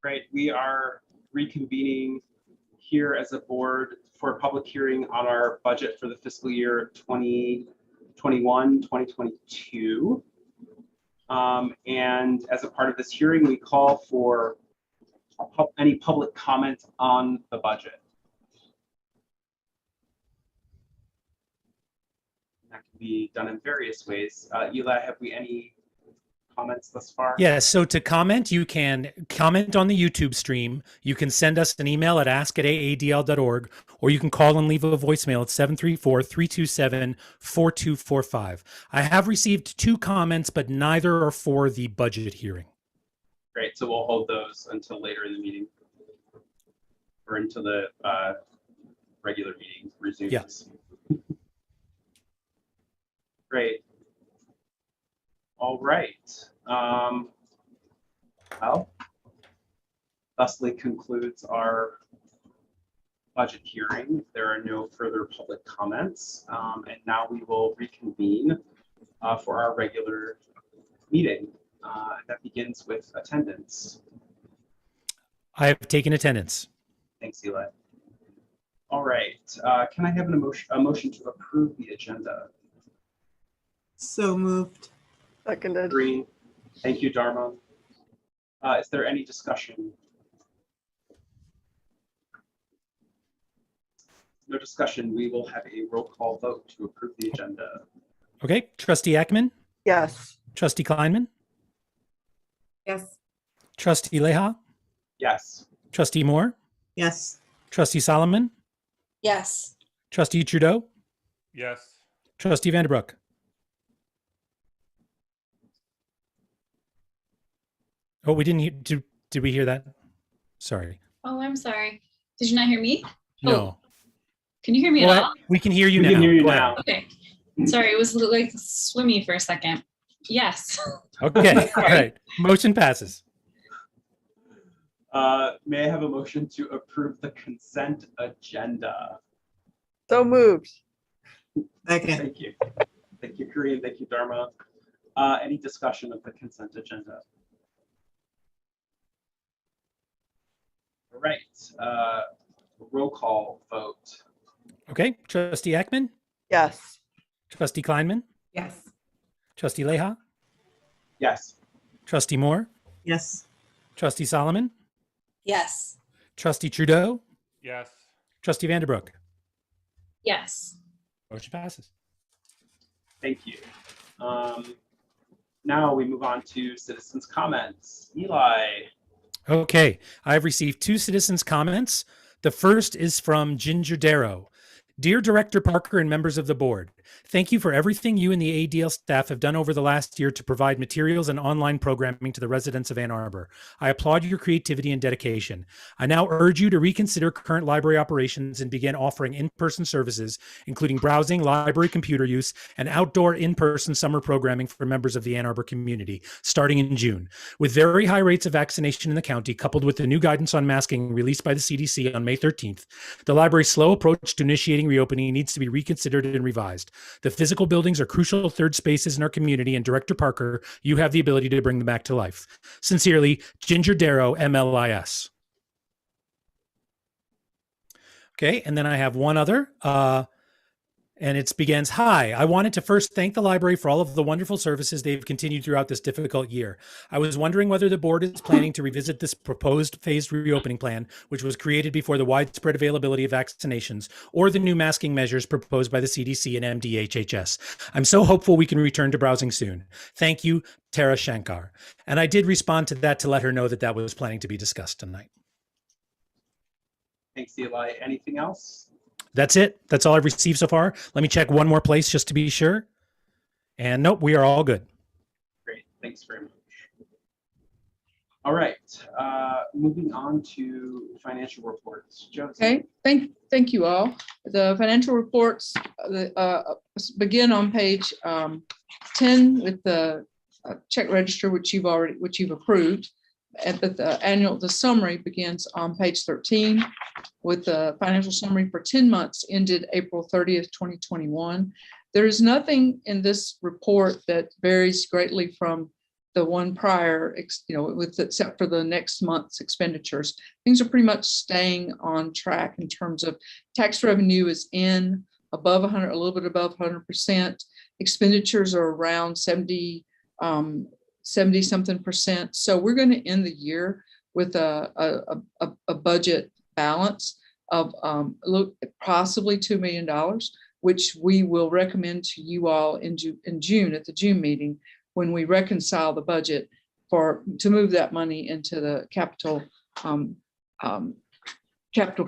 Right, we are reconvening here as a board for a public hearing on our budget for the fiscal year 2021, 2022. And as a part of this hearing, we call for any public comment on the budget. That can be done in various ways. Eli, have we any comments thus far? Yeah, so to comment, you can comment on the YouTube stream. You can send us an email at ask@aadl.org, or you can call and leave a voicemail at 734-327-4245. I have received 2 comments, but neither are for the budget hearing. Great, so we'll hold those until later in the meeting or until the regular meeting resumes. Yes. Great. All right. Well, thusly concludes our budget hearing. There are no further public comments. And now we will reconvene for our regular meeting. That begins with attendance. I have taken attendance. Thanks, Eli. All right. Can I have a motion to approve the agenda? So moved. Seconded. Green. Thank you, Dharma. Is there any discussion? No discussion. We will have a roll call vote to approve the agenda. Okay, Trustee Ackman, Yes. Trustee Kleinman, Yes. Trustee Leha, Yes. Trustee Moore, Yes. Trustee Solomon, Yes. Trustee Trudeau, Yes. Trustee Vanderbroek. Oh, we didn't hear, did we hear that? Sorry. Oh, I'm sorry. Did you not hear me? No. Oh, can you hear me Go at ahead. all? We can hear you We now. can hear you Go ahead. now. Okay. Sorry, it was like swimmy for a second. Yes. Okay, all right. Motion passes. May I have a motion to approve the consent agenda? So moved. Second. Thank you. Thank you, Kareem. Thank you, Dharma. Any discussion of the consent agenda? All right. Roll call vote. Okay, Trustee Ackman, Yes. Trustee Kleinman, Yes. Trustee Leha, Yes. Trustee Moore, Yes. Trustee Solomon, Yes. Trustee Trudeau, Yes. Trustee Vanderbroek. Yes. Motion passes. Thank you. Now we move on to citizens' comments. Eli. Okay, I've received 2 citizens' comments. The first is from Ginger Darrow. Dear Director Parker and members of the board, thank you for everything you and the AADL staff have done over the last year to provide materials and online programming to the residents of Ann Arbor. I applaud your creativity and dedication. I now urge you to reconsider current library operations and begin offering in-person services, including browsing, library computer use, and outdoor in-person summer programming for members of the Ann Arbor community, starting in June. With very high rates of vaccination in the county, coupled with the new guidance on masking released by the CDC on May 13th, the library's slow approach to initiating reopening needs to be reconsidered and revised. The physical buildings are crucial third spaces in our community, and Director Parker, you have the ability to bring them back to life. Sincerely, Ginger Darrow, MLIS. Okay, and then I have one other, and it begins, hi, I wanted to first thank the library for all of the wonderful services they've continued throughout this difficult year. I was wondering whether the board is planning to revisit this proposed phased reopening plan, which was created before the widespread availability of vaccinations, or the new masking measures proposed by the CDC and MDHHS. I'm so hopeful we can return to browsing soon. Thank you, Tara Shankar. And I did respond to that to let her know that that was planning to be discussed tonight. Thanks, Eli. Anything else? That's it. That's all I've received so far. Let me check one more place just to be sure. And nope, we are all good. Great. Thanks very much. All right. Moving on to financial reports. Josie. Okay, thank you all. The financial reports begin on page 10 with the check register, which you've approved. But the summary begins on page 13 with the financial summary for 10 months ended April 30th, 2021. There is nothing in this report that varies greatly from the one prior, with except for the next month's expenditures, things are pretty much staying on track in terms of tax revenue is in above 100, a little bit above 100%. Expenditures are around 70 something percent. So we're going to end the year with a budget balance of possibly $2 million, which we will recommend to you all in June at the June meeting, when we reconcile the budget to move that money into the capital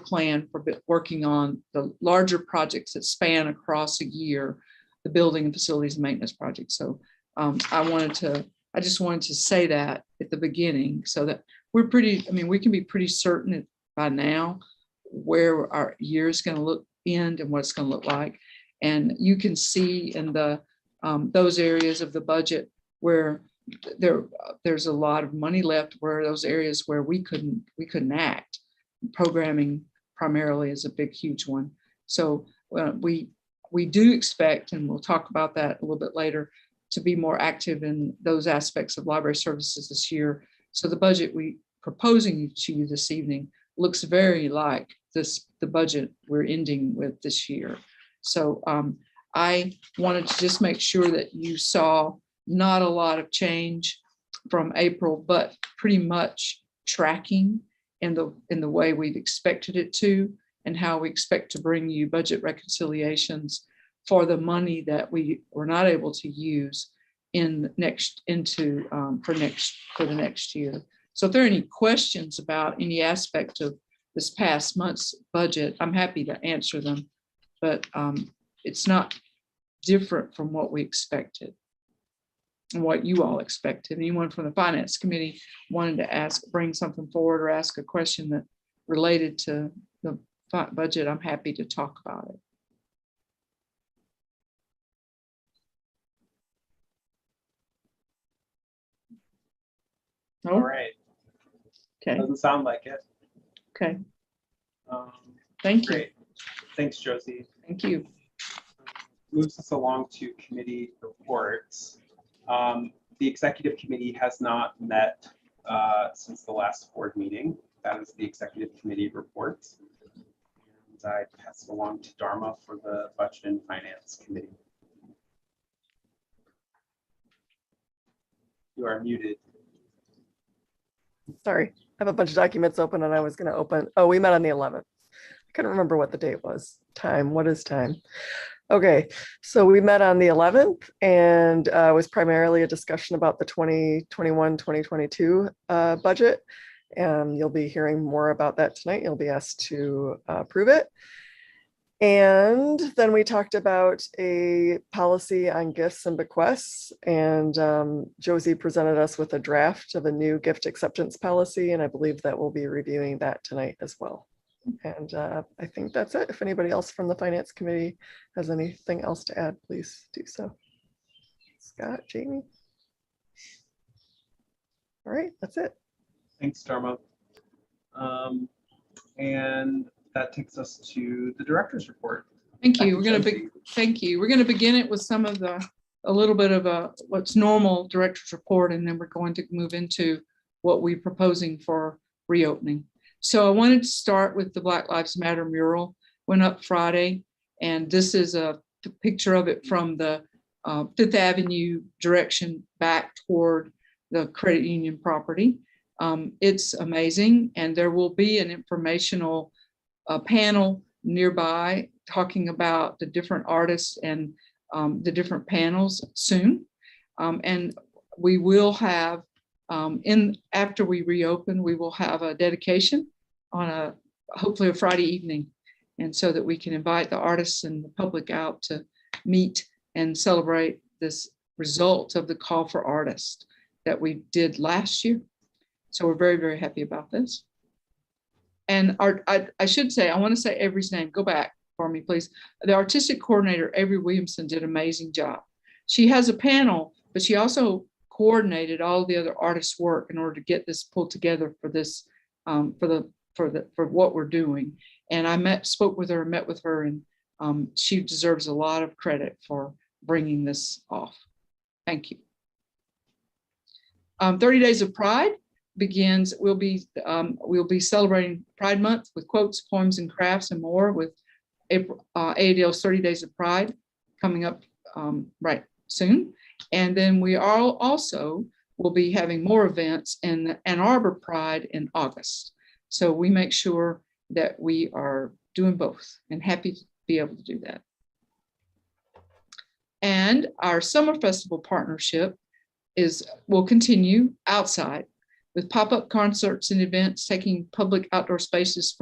plan for working on the larger projects that span across a year, the building and facilities and maintenance projects. So I just wanted to say that at the beginning, so that we can be pretty certain by now where our year is going to end and what it's going to look like. And you can see in those areas of the budget where there's a lot of money left, where those areas where we couldn't act. Programming primarily is a big, huge one. So we do expect, and we'll talk about that a little bit later, to be more active in those aspects of library services this year. So the budget we proposing to you this evening looks very like the budget we're ending with this year. So I wanted to just make sure that you saw not a lot of change from April, but pretty much tracking in the way we've expected it to, and how we expect to bring you budget reconciliations for the money that we were not able to use for the next year. So if there are any questions about any aspect of this past month's budget, I'm happy to answer them, but it's not different from what we expected and what you all expected. Anyone from the Finance Committee wanted to bring something forward or ask a question that related to the budget, I'm happy to talk about it. All right. Okay. Doesn't sound like it. Okay. Thank you. Great. Thanks, Josie. Thank you. Moves us along to committee reports. The executive committee has not met since the last board meeting. That is the executive committee reports. And I pass it along to Dharma for the budget and finance committee. You are muted. Sorry, I have a bunch of documents open and I was going to open. Oh, we met on the 11th. I couldn't remember what the date was. Time. What is time? Okay, so we met on the 11th, and it was primarily a discussion about the 2021-2022 budget. And you'll be hearing more about that tonight. You'll be asked to approve it. And then we talked about a policy on gifts and bequests, and Josie presented us with a draft of a new gift acceptance policy, and I believe that we'll be reviewing that tonight as well. And I think that's it. If anybody else from the Finance Committee has anything else to add, please do so. Scott, Jamie? All right, that's it. Thanks, Dharma. And that takes us to the director's report. Thank you. Thank you. We're going to begin it with a little bit of what's normal director's report, and then we're going to move into what we're proposing for reopening. So I wanted to start with the Black Lives Matter mural. Went up Friday, and this is a picture of it from the Fifth Avenue direction back toward the credit union property. It's amazing, and there will be an informational panel nearby talking about the different artists and the different panels soon. And we will have, after we reopen, we will have a dedication on hopefully a Friday evening. And so that we can invite the artists and the public out to meet and celebrate this result of the call for artists that we did last year. So we're very, very happy about this. And I should say, I want to say Avery's name. Go back for me, please. The artistic coordinator, Avery Williamson, did an amazing job. She has a panel, but she also coordinated all the other artists' work in order to get this pulled together for this, for what we're doing. And I met with her, and she deserves a lot of credit for bringing this off. Thank you. 30 Days of Pride begins. We'll be celebrating Pride Month with quotes, poems, and crafts and more with AADL's 30 Days of Pride coming up right soon. And then we also will be having more events in the Ann Arbor Pride in August. So we make sure that we are doing both, and happy to be able to do that. And our summer festival partnership will continue outside with pop-up concerts and events taking public outdoor spaces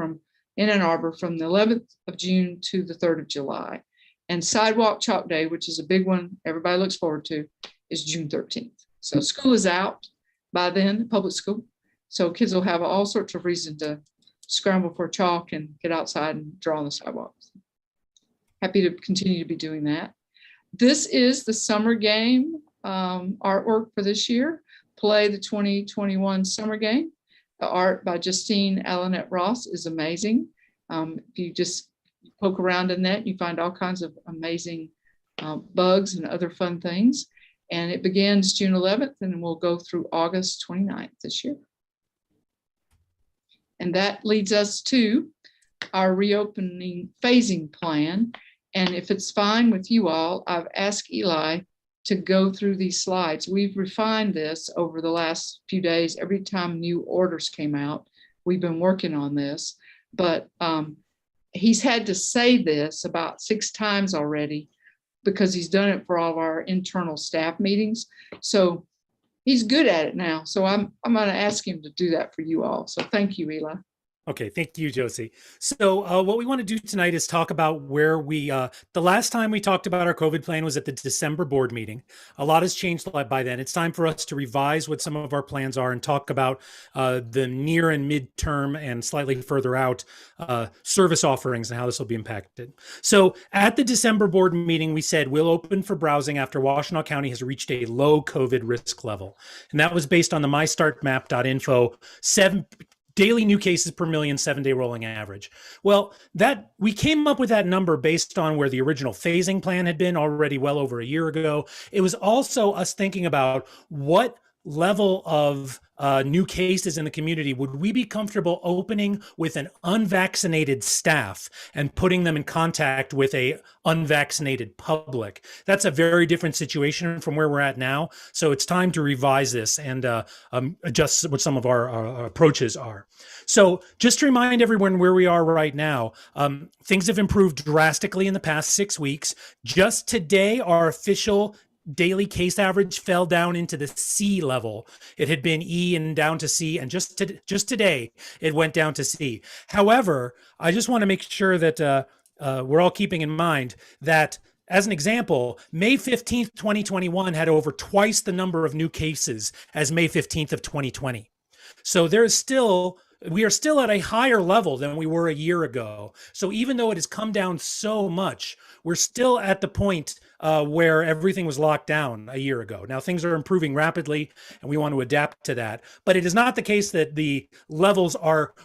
in Ann Arbor from the 11th of June to the 3rd of July. And Sidewalk Chalk Day, which is a big one everybody looks forward to, is June 13th. So school is out by then, public school. So kids will have all sorts of reason to scramble for chalk and get outside and draw on the sidewalks. Happy to continue to be doing that. This is the summer game artwork for this year. Play the 2021 summer game. The art by Justine Allanette Ross is amazing. If you just poke around in that, you find all kinds of amazing bugs and other fun things. And it begins June 11th and will go through August 29th this year. And that leads us to our reopening phasing plan. And if it's fine with you all, I've asked Eli to go through these slides. We've refined this over the last few days. Every time new orders came out, we've been working on this, but he's had to say this about 6 times already because he's done it for all of our internal staff meetings. So he's good at it now. So I'm going to ask him to do that for you all. So thank you, Eli. Okay, thank you, Josie. So what we want to do tonight is talk about where the last time we talked about our COVID plan was at the December board meeting. A lot has changed by then. It's time for us to revise what some of our plans are and talk about the near and midterm and slightly further out service offerings and how this will be impacted. So at the December board meeting, we said we'll open for browsing after Washtenaw County has reached a low COVID risk level. And that was based on the mystartmap.info daily new cases per million 7-day rolling average. Well, that we came up with that number based on where the original phasing plan had been already well over a year ago. It was also us thinking about what level of new cases in the community would we be comfortable opening with an unvaccinated staff and putting them in contact with a unvaccinated public. That's a very different situation from where we're at now. So it's time to revise this and adjust what some of our approaches are. So just to remind everyone where we are right now, things have improved drastically in the past 6 weeks. Just today, our official daily case average fell down into the C level. It had been E and down to C, and just today it went down to C. However, I just want to make sure that we're all keeping in mind that, as an example, May 15th, 2021 had over twice the number of new cases as May 15th of 2020. So we are still at a higher level than we were a year ago. So even though it has come down so much, we're still at the point where everything was locked down a year ago. Now things are improving rapidly and we want to adapt to that. But it is not the case that the levels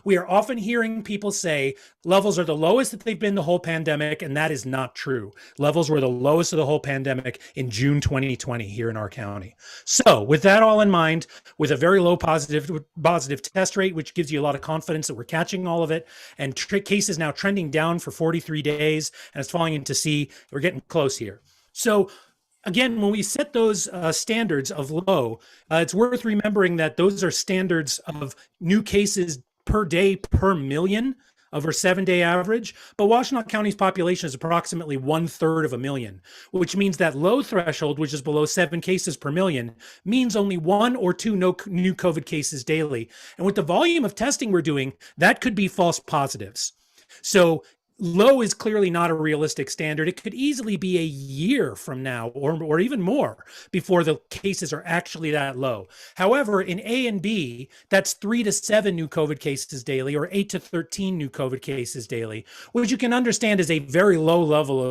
we are often hearing people say levels are the lowest that they've been the whole pandemic, and that is not true. Levels were the lowest of the whole pandemic in June 2020 here in our county. So with that all in mind, with a very low positive test rate, which gives you a lot of confidence that we're catching all of it, and cases now trending down for 43 days, and it's falling into C, we're getting close here. So again, when we set those standards of low, it's worth remembering that those are standards of new cases per day per million of our 7-day average. But Washtenaw County's population is approximately 1/3 of a million, which means that low threshold, which is below 7 cases per million, means only 1 or 2 new COVID cases daily. And with the volume of testing we're doing, that could be false positives. So low is clearly not a realistic standard. It could easily be a year from now or even more before the cases are actually that low. However, in A and B, that's 3 to 7 new COVID cases daily or 8 to 13 new COVID cases daily, which you can understand is a very low level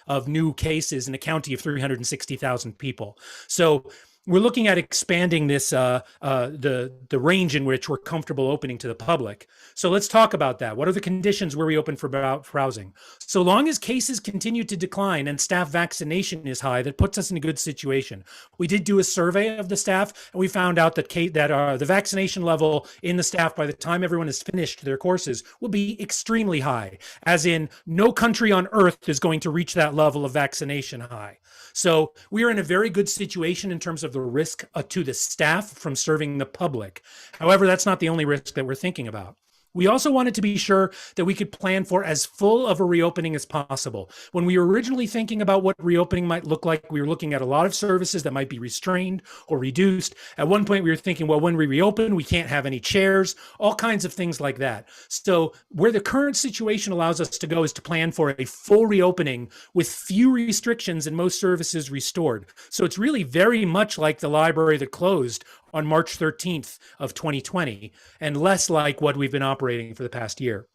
of new cases in a county of 360,000 people. So we're looking at expanding this the range in which we're comfortable opening to the public. So let's talk about that. What are the conditions where we open for browsing? So long as cases continue to decline and staff vaccination is high, that puts us in a good situation. We did do a survey of the staff, and we found out that the vaccination level in the staff by the time everyone has finished their courses will be extremely high, as in no country on earth is going to reach that level of vaccination high. So we are in a very good situation in terms of the risk to the staff from serving the public. However, that's not the only risk that we're thinking about. We also wanted to be sure that we could plan for as full of a reopening as possible. When we were originally thinking about what reopening might look like, we were looking at a lot of services that might be restrained or reduced. At one point, we were thinking, well, when we reopen, we can't have any chairs, all kinds of things like that. So where the current situation allows us to go is to plan for a full reopening with few restrictions and most services restored. So it's really very much like the library that closed on March 13th of 2020, and less like what we've been operating for the past year.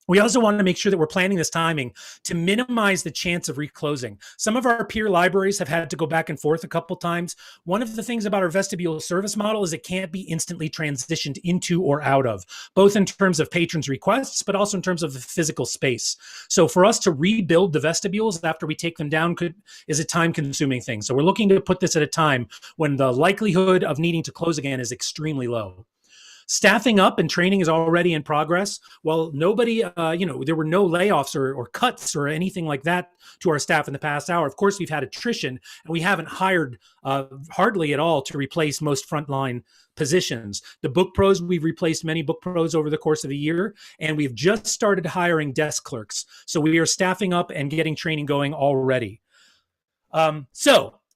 We also want to make sure that we're planning this timing to minimize the chance of reclosing. Some of our peer libraries have had to go back and forth a couple times. One of the things about our vestibule service model is it can't be instantly transitioned into or out of, both in terms of patrons' requests, but also in terms of the physical space. So for us to rebuild the vestibules after we take them down is a time-consuming thing. So we're looking to put this at a time when the likelihood of needing to close again is extremely low. Staffing up and training is already in progress. Well, nobody, there were no layoffs or cuts or anything like that to our staff in the past hour. Of course, we've had attrition, and we haven't hired hardly at all to replace most frontline positions. The book pros, we've replaced many book pros over the course of the year, and we've just started hiring desk clerks. So we are staffing up and getting training going already.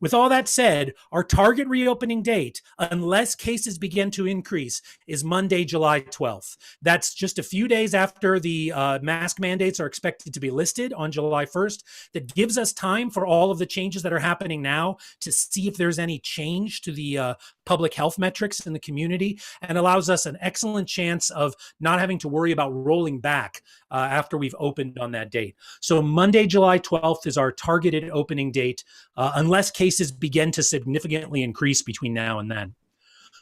With all that said, our target reopening date, unless cases begin to increase, is Monday, July 12th. That's just a few days after the mask mandates are expected to be listed on July 1st. That gives us time for all of the changes that are happening now to see if there's any change to the public health metrics in the community, and allows us an excellent chance of not having to worry about rolling back after we've opened on that date. So Monday, July 12th is our targeted opening date, unless cases begin to significantly increase between now and then.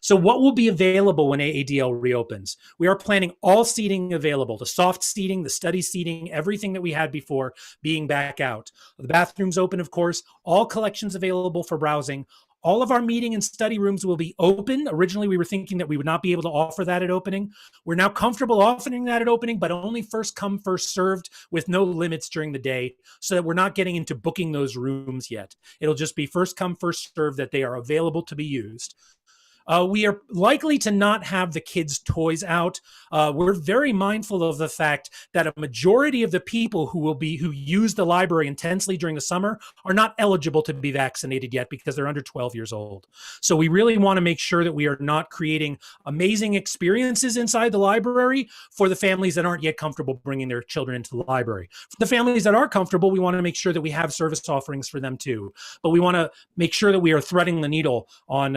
So what will be available when AADL reopens? We are planning all seating available, the soft seating, the study seating, everything that we had before being back out. The bathrooms open, of course, all collections available for browsing. All of our meeting and study rooms will be open. Originally, we were thinking that we would not be able to offer that at opening. We're now comfortable offering that at opening, but only first come, first served, with no limits during the day, so that we're not getting into booking those rooms yet. It'll just be first come, first served, that they are available to be used. We are likely to not have the kids' toys out. We're very mindful of the fact that a majority of the people who use the library intensely during the summer are not eligible to be vaccinated yet because they're under 12 years old. So we really want to make sure that we are not creating amazing experiences inside the library for the families that aren't yet comfortable bringing their children into the library. For the families that are comfortable, we want to make sure that we have service offerings for them too. But we want to make sure that we are threading the needle on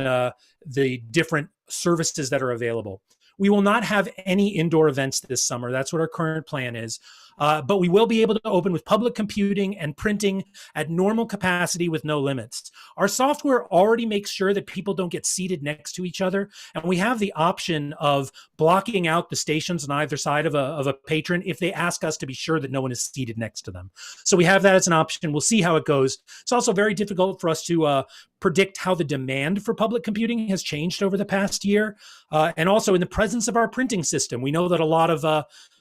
the different services that are available. We will not have any indoor events this summer. That's what our current plan is. But we will be able to open with public computing and printing at normal capacity with no limits. Our software already makes sure that people don't get seated next to each other. And we have the option of blocking out the stations on either side of a patron if they ask us to be sure that no one is seated next to them. So we have that as an option. We'll see how it goes. It's also very difficult for us to predict how the demand for public computing has changed over the past year. And also in the presence of our printing system, we know that a lot of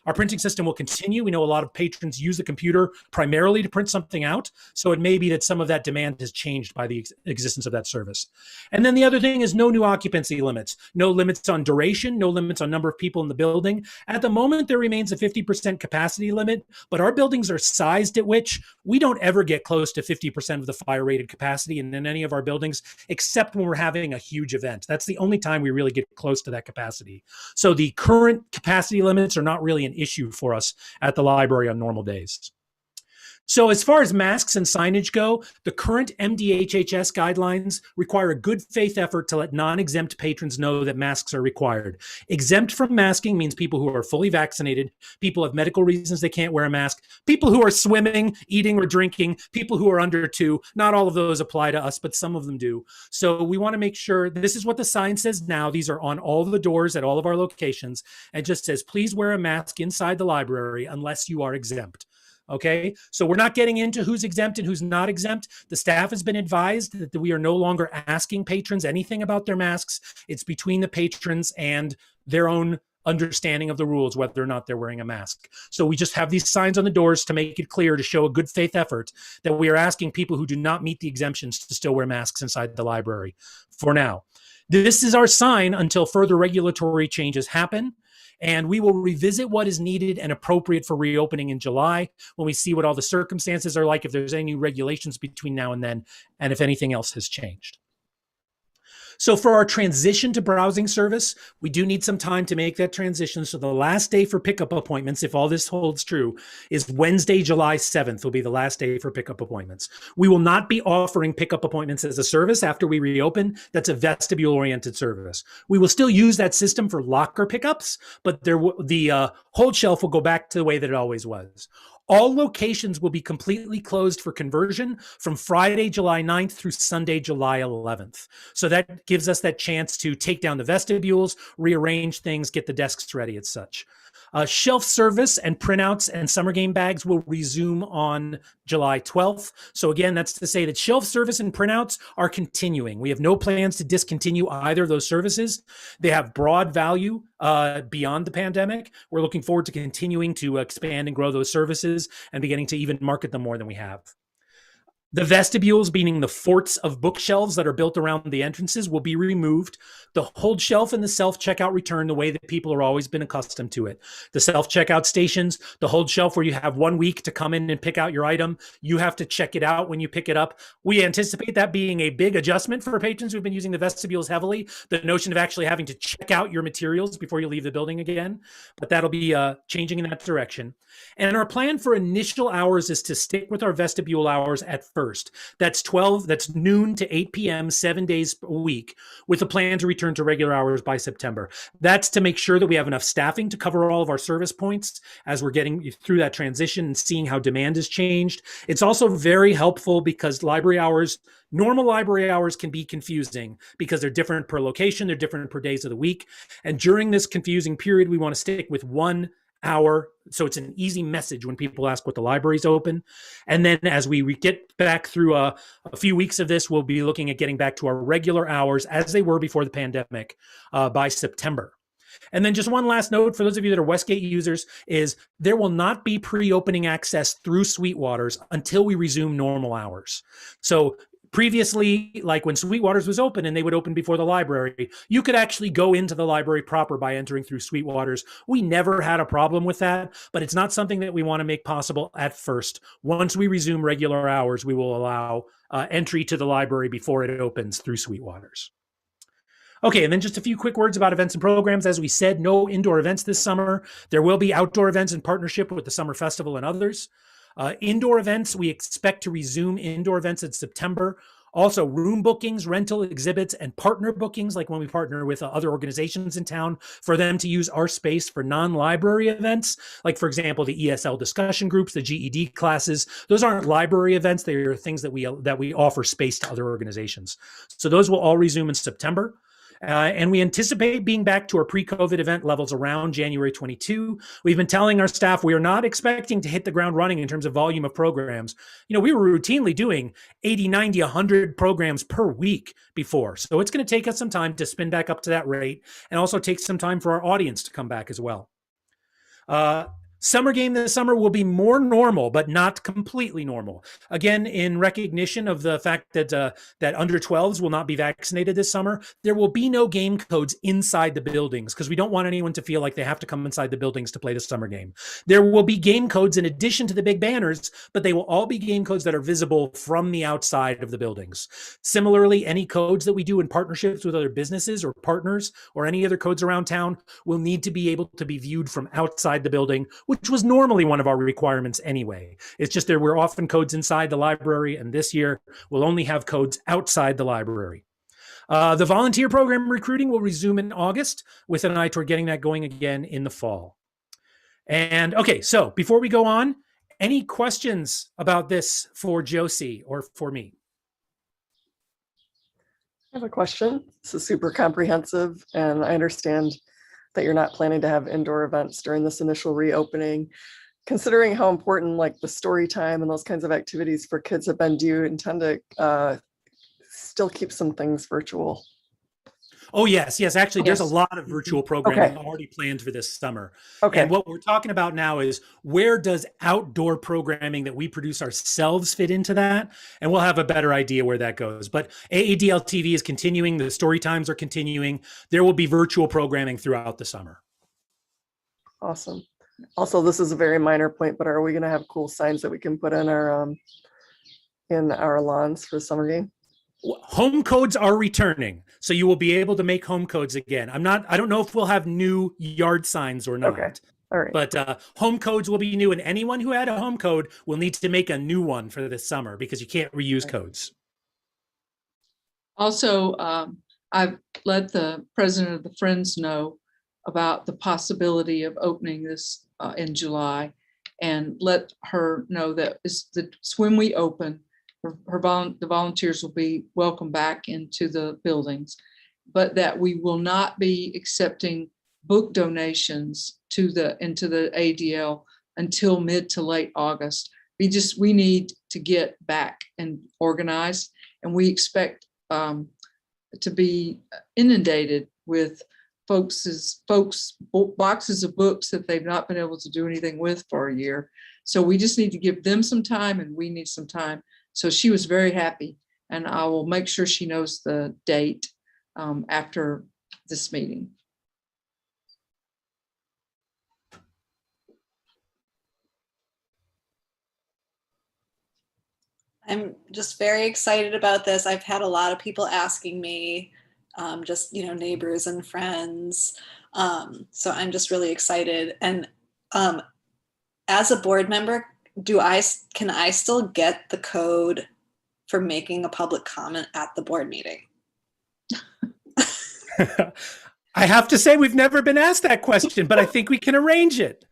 our printing system will continue. We know a lot of patrons use the computer primarily to print something out. So it may be that some of that demand has changed by the existence of that service. And then the other thing is no new occupancy limits, no limits on duration, no limits on number of people in the building. At the moment, there remains a 50% capacity limit, but our buildings are sized at which we don't ever get close to 50% of the fire rated capacity in any of our buildings, except when we're having a huge event. That's the only time we really get close to that capacity. So the current capacity limits are not really an issue for us at the library on normal days. So as far as masks and signage go, the current MDHHS guidelines require a good faith effort to let non-exempt patrons know that masks are required. Exempt from masking means people who are fully vaccinated, people have medical reasons they can't wear a mask, people who are swimming, eating, or drinking, people who are under 2. Not all of those apply to us, but some of them do. So we want to make sure this is what the sign says now. These are on all the doors at all of our locations. And just says, please wear a mask inside the library unless you are exempt. Okay, so we're not getting into who's exempt and who's not exempt. The staff has been advised that we are no longer asking patrons anything about their masks. It's between the patrons and their own understanding of the rules, whether or not they're wearing a mask. So we just have these signs on the doors to make it clear, to show a good faith effort that we are asking people who do not meet the exemptions to still wear masks inside the library for now. This is our sign until further regulatory changes happen. And we will revisit what is needed and appropriate for reopening in July when we see what all the circumstances are like, if there's any new regulations between now and then, and if anything else has changed. So for our transition to browsing service, we do need some time to make that transition. So the last day for pickup appointments, if all this holds true, is Wednesday, July 7th will be the last day for pickup appointments. We will not be offering pickup appointments as a service after we reopen. That's a vestibule-oriented service. We will still use that system for locker pickups, but the hold shelf will go back to the way that it always was. All locations will be completely closed for conversion from Friday, July 9th through Sunday, July 11th. So that gives us that chance to take down the vestibules, rearrange things, get the desks ready as such. Shelf service and printouts and summer game bags will resume on July 12th. So again, that's to say that shelf service and printouts are continuing. We have no plans to discontinue either of those services. They have broad value beyond the pandemic. We're looking forward to continuing to expand and grow those services and beginning to even market them more than we have. The vestibules, meaning the forts of bookshelves that are built around the entrances, will be removed. The hold shelf and the self-checkout return the way that people are always been accustomed to it. The self-checkout stations, the hold shelf where you have 1 week to come in and pick out your item. You have to check it out when you pick it up. We anticipate that being a big adjustment for patrons who've been using the vestibules heavily, the notion of actually having to check out your materials before you leave the building again. But that'll be changing in that direction. And our plan for initial hours is to stick with our vestibule hours at first. That's noon to 8 p.m., 7 days a week, with a plan to return to regular hours by September. That's to make sure that we have enough staffing to cover all of our service points as we're getting through that transition and seeing how demand has changed. It's also very helpful because normal library hours can be confusing because they're different per location, they're different per days of the week. And during this confusing period, we want to stick with 1 hour. So it's an easy message when people ask what the library's open. And then as we get back through a few weeks of this, we'll be looking at getting back to our regular hours as they were before the pandemic by September. And then just one last note for those of you that are Westgate users is there will not be pre-opening access through Sweetwater's until we resume normal hours. So previously, like when Sweetwater's was open and they would open before the library, you could actually go into the library proper by entering through Sweetwater's. We never had a problem with that, but it's not something that we want to make possible at first. Once we resume regular hours, we will allow entry to the library before it opens through Sweetwater's. Okay, and then just a few quick words about events and programs. As we said, no indoor events this summer. There will be outdoor events in partnership with the Summer Festival and others. Indoor events, we expect to resume indoor events in September. Also, room bookings, rental exhibits, and partner bookings, like when we partner with other organizations in town for them to use our space for non-library events, like, for example, the ESL discussion groups, the GED classes. Those aren't library events. They are things that we offer space to other organizations. So those will all resume in September. And we anticipate being back to our pre-COVID event levels around January 22. We've been telling our staff we are not expecting to hit the ground running in terms of volume of programs. You know, we were routinely doing 80, 90, 100 programs per week before. So it's going to take us some time to spin back up to that rate and also take some time for our audience to come back as well. Summer game this summer will be more normal, but not completely normal. Again, in recognition of the fact that that under 12s will not be vaccinated this summer, there will be no game codes inside the buildings because we don't want anyone to feel like they have to come inside the buildings to play the summer game. There will be game codes in addition to the big banners, but they will all be game codes that are visible from the outside of the buildings. Similarly, any codes that we do in partnerships with other businesses or partners or any other codes around town will need to be able to be viewed from outside the building which was normally one of our requirements anyway. It's just there were often codes inside the library, and this year we'll only have codes outside the library. The volunteer program recruiting will resume in August with an eye toward getting that going again in the fall. And okay, so before we go on, any questions about this for Josie or for me? I have a question. This is super comprehensive, and I understand that you're not planning to have indoor events during this initial reopening. Considering how important like the story time and those kinds of activities for kids have been, do you intend to still keep some things virtual? Oh, yes. Actually, there's a Yes. lot of virtual programming already planned for this summer. Okay. And what we're talking about now is where does outdoor programming that we produce ourselves fit into that? And we'll have a better idea where that goes. But AADL TV is continuing. The story times are continuing. There will be virtual programming throughout the summer. Awesome. Also, this is a very minor point, but are we going to have cool signs that we can put in our lawns for the summer game? Home codes are returning, so you will be able to make home codes again. I don't know if we'll have new yard signs or not. Okay. All right. But home codes will be new, and anyone who had a home code will need to make a new one for this summer because you can't reuse codes. Also, I've let the president of the Friends know about the possibility of opening this in July, and let her know that it's when we open, the volunteers will be welcome back into the buildings, but that we will not be accepting book donations into the ADL until mid to late August. We need to get back and organized, and we expect to be inundated with boxes of books that they've not been able to do anything with for a year. So we just need to give them some time, and we need some time. So she was very happy, and I will make sure she knows the date after this meeting. I'm just very excited about this. I've had a lot of people asking me, just, neighbors and friends. So I'm just really excited. And as a board member, can I still get the code for making a public comment at the board meeting? I have to say we've never been asked that question, but I think we can arrange it.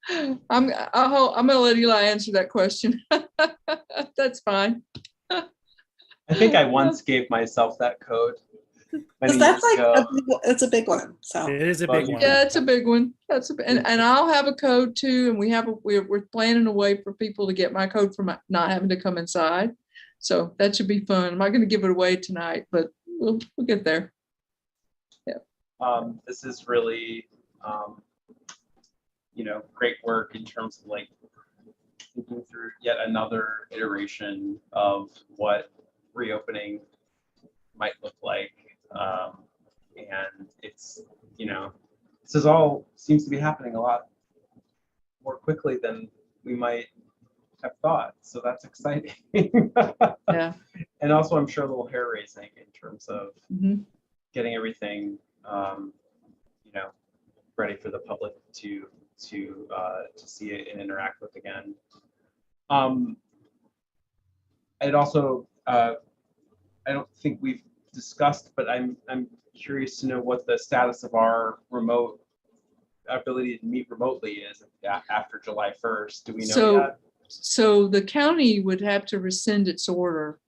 I'm going to let Eli answer that question. That's fine. I think I once gave myself that code. Because that's like it's a big one. So it is a big one. Yeah, it's a big one. And I'll have a code too. And we're planning a way for people to get my code from not having to come inside. So that should be fun. I'm not going to give it away tonight, but we'll get there. Yeah. This is really, great work in terms of like thinking through yet another iteration of what reopening might look like. And it's, this all seems to be happening a lot more quickly than we might have thought. So that's exciting. Yeah. And also I'm sure a little hair raising in terms of getting everything, ready for the public to see it and interact with again. I'd also, I don't think we've discussed, but I'm curious to know what the status of our ability to meet remotely is after July 1st. Do we know yet? So the county would have to rescind its order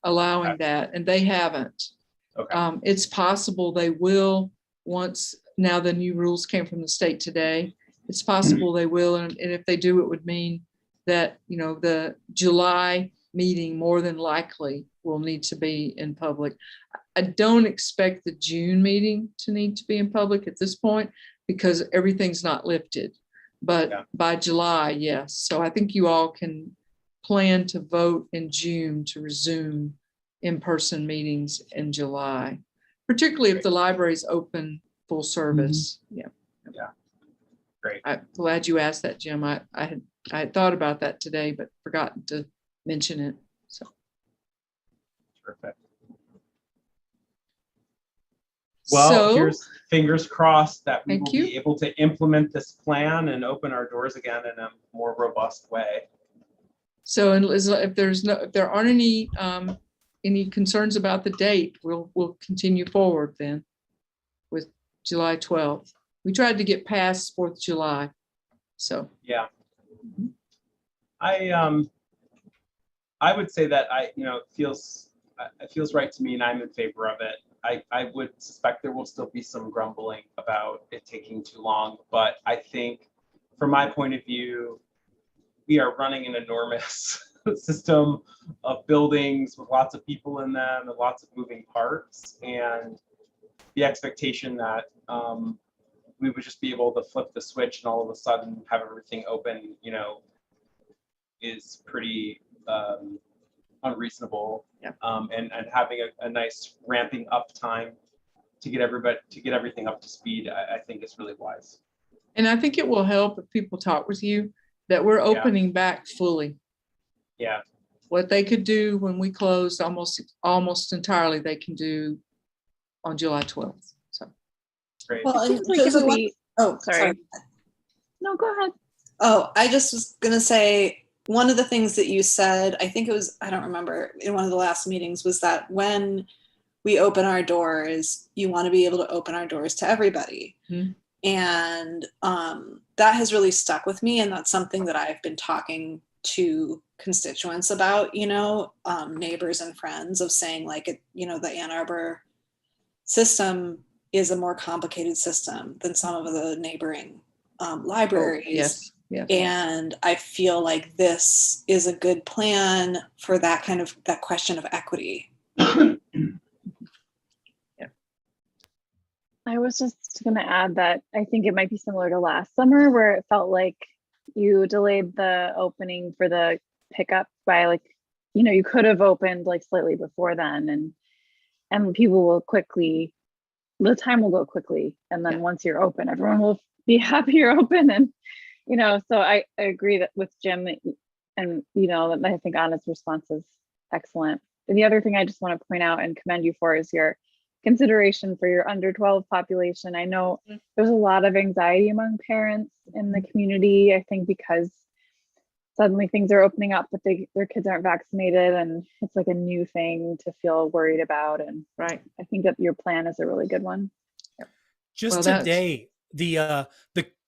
allowing that, and they haven't. Okay. It's possible they will once. Now the new rules came from the state today. It's possible they will, and if they do, it would mean that the July meeting more than likely will need to be in public. I don't expect the June meeting to need to be in public at this point because everything's not lifted. But by July, yes. So I think you all can plan to vote in June to resume in-person meetings in July, particularly if the library's open full service. Yeah. Great. I'm glad you asked that, Jim. I had thought about that today, but forgotten to mention it. So. Perfect. Well, So- here's fingers crossed that we Thank will you. be able to implement this plan and open our doors again in a more robust way. So if there aren't any concerns about the date, we'll continue forward then with July 12th. We tried to get past 4th of July. So, Yeah. I would say that it feels right to me, and I'm in favor of it. I would suspect there will still be some grumbling about it taking too long, but I think from my point of view, we are running an enormous system of buildings with lots of people in them and lots of moving parts, and the expectation that we would just be able to flip the switch and all of a sudden have everything open, is pretty unreasonable. Yeah. And having a nice ramping up time to get everything up to speed, I think is really wise. and I think it will help if people talk with you that we're opening back fully. Yeah. What they could do when we closed almost entirely, they can do on July 12th. So, Great. Well, and Seems like Josie, it'll be- sorry. sorry. No, go ahead. Oh, I just was gonna say, one of the things that you said, I think it was, I don't remember, in one of the last meetings, was that when we open our doors, you want to be able to open our doors to everybody. Mhm. And that has really stuck with me. And that's something that I've been talking to constituents about, neighbors and friends, of saying like, the Ann Arbor system is a more complicated system than some of the neighboring libraries. yes. Yeah. And I feel like this is a good plan for that question of equity. I was just going to add that I think it might be similar to last summer, where it felt like you delayed the opening for the pickup by you could have opened slightly before then, and people will the time will go quickly, and then once you're open, everyone will be happy you're open, and so I agree that with Jim, and that I think Anna's response is excellent. And the other thing I just want to point out and commend you for is your consideration for your under 12 population. I know there's a lot of anxiety among parents in the community, I think, because suddenly things are opening up, but their kids aren't vaccinated, and it's like a new thing to feel worried about. And Right. I think that your plan is a really good one. Just Well, today, the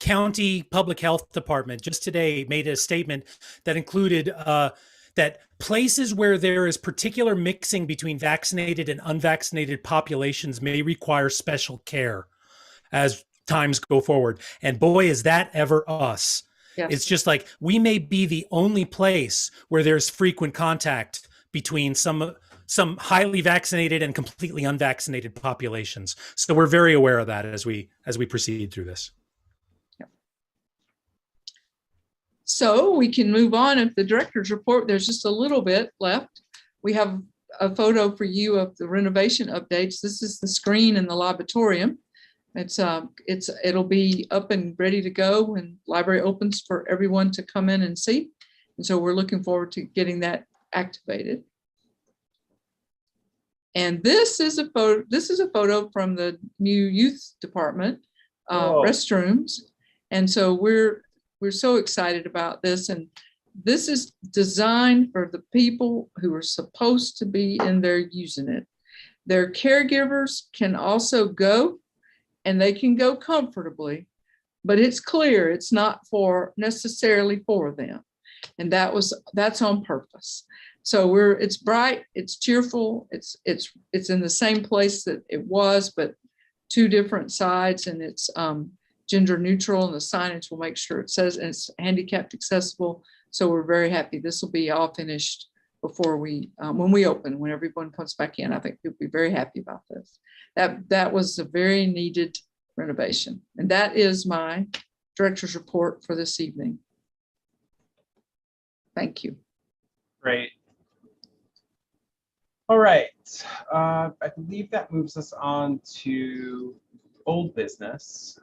county public health department just today made a statement that included that places where there is particular mixing between vaccinated and unvaccinated populations may require special care as times go forward. And boy, is that ever us. Yes. It's just like we may be the only place where there's frequent contact between some highly vaccinated and completely unvaccinated populations. So we're very aware of that as we proceed through this. So we can move on. If the director's report, there's just a little bit left. We have a photo for you of the renovation updates. This is the screen in the laboratorium. It'll be up and ready to go when library opens for everyone to come in and see. And so we're looking forward to getting that activated. And this is a photo from the new youth department restrooms. And so we're so excited about this. And this is designed for the people who are supposed to be in there using it. Their caregivers can also go, and they can go comfortably, but it's clear it's not necessarily for them. And that's on purpose. So it's bright, it's cheerful, it's in the same place that it was, but two different sides, and it's gender neutral, and the signage will make sure it says, and it's handicapped accessible. So we're very happy. This will be all finished before when we open, when everyone comes back in. I think you'll be very happy about this. That was a very needed renovation. And that is my director's report for this evening. Thank you. Great. All right. I believe that moves us on to old business.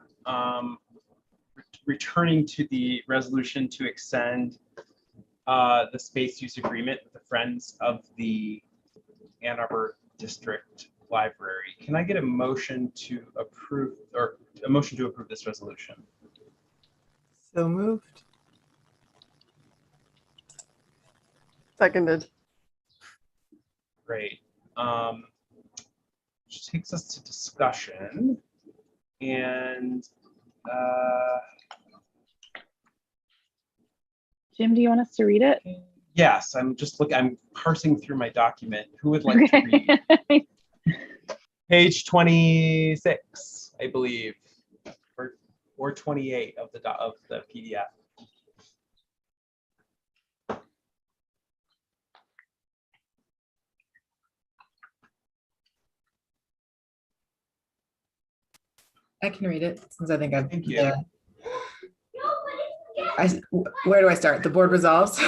Returning to the resolution to extend the space use agreement with the Friends of the Ann Arbor District Library. Can I get a motion to approve this resolution? So moved. Seconded. Great. Which takes us to discussion. And Jim, do you want us to read it? yes, I'm parsing through my document. Who would like to read? Okay. Page 26, I believe, or 28 of the PDF. I can read it since I think I'm Thank you. there. Where do I start? The board resolves.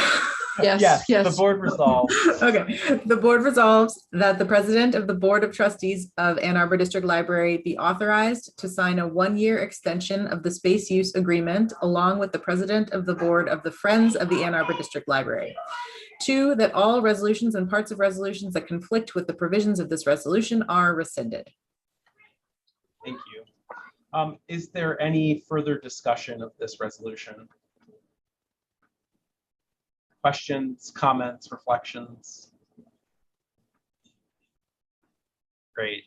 Yes, The yes. board resolves. Okay. The board resolves that the president of the Board of Trustees of Ann Arbor District Library be authorized to sign a 1-year extension of the space use agreement along with the president of the board of the Friends of the Ann Arbor District Library. 2, that all resolutions and parts of resolutions that conflict with the provisions of this resolution are rescinded. Thank you. Is there any further discussion of this resolution? Questions, comments, reflections? Great.